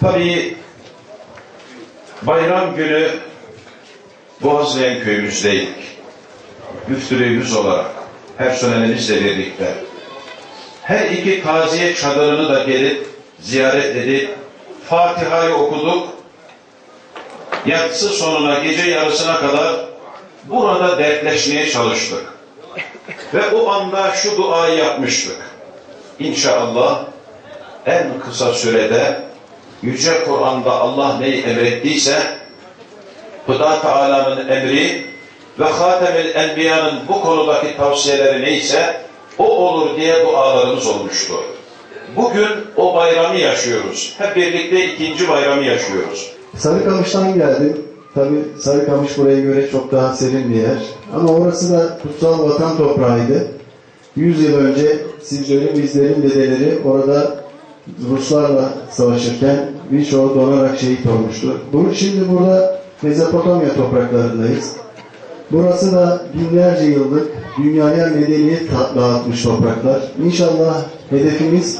Tabii bayram günü Boğazlayan köyümüzdeydik. Müftülüğümüz olarak, personelimizle birlikte. Her iki taziye çadırını da gelip, ziyaret edip, Fatiha'yı okuduk. Yatsı sonuna, gece yarısına kadar burada dertleşmeye çalıştık. Ve o anda şu duayı yapmıştık. İnşallah en kısa sürede Yüce Kur'an'da Allah neyi emrettiyse, Hüda Teala'nın emri ve Hatemül Enbiya'nın bu konudaki tavsiyeleri neyse o olur diye dualarımız olmuştu. Bugün o bayramı yaşıyoruz. Hep birlikte ikinci bayramı yaşıyoruz. Sarıkamış'tan geldim. Tabii Sarıkamış buraya göre çok daha serin bir yer. Ama orası da kutsal vatan toprağıydı. 100 yıl önce sizlerin, bizlerin dedeleri orada Ruslarla savaşırken birçoğu donarak şehit olmuştu. Şimdi burada Mezopotamya topraklarındayız. Burası da binlerce yıllık dünyaya medeniyet dağıtmış topraklar. İnşallah hedefimiz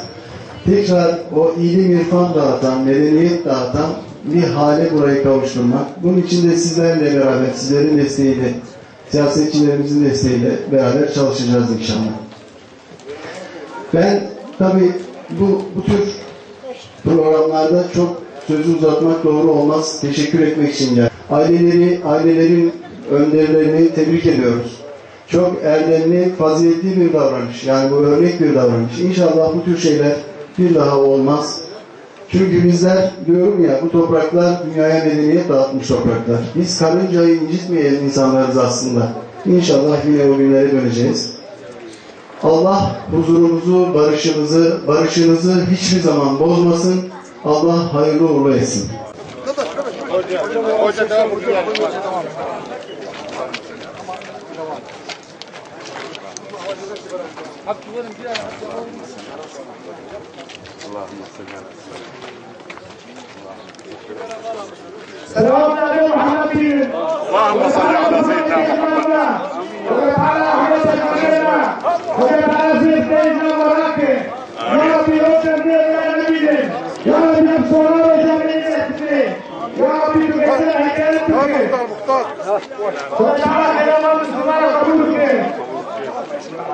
tekrar o ilim irfan dağıtan, medeniyet dağıtan bir hale burayı kavuşturmak. Bunun için de sizlerle beraber, sizlerin desteğiyle, siyasetçilerimizin desteğiyle beraber çalışacağız inşallah. Ben tabii bu tür programlarda çok sözü uzatmak doğru olmaz. Teşekkür etmek için geldim. Ailelerin önderlerini tebrik ediyoruz. Çok erdemli, faziletli bir davranış. Yani bu örnek bir davranış. İnşallah bu tür şeyler bir daha olmaz. Çünkü bizler, diyorum ya, bu topraklar dünyaya medeniyet dağıtmış topraklar. Biz karıncayı incitmeyen insanlarız aslında. İnşallah yine o günlere döneceğiz. Allah huzurumuzu, barışınızı hiçbir zaman bozmasın. Allah hayırlı uğurlu etsin. Hoca devam. سلام على محمد اللهم صل على سيدنا محمد وبارك على حضرتك علينا وبارك على سيدنا وراك يا ربي وسلم يا نبي يا ربي نفسنا وجميعنا يا ربي بكثرة حكايتك وتعالى إلى الله سبحانه وتعالى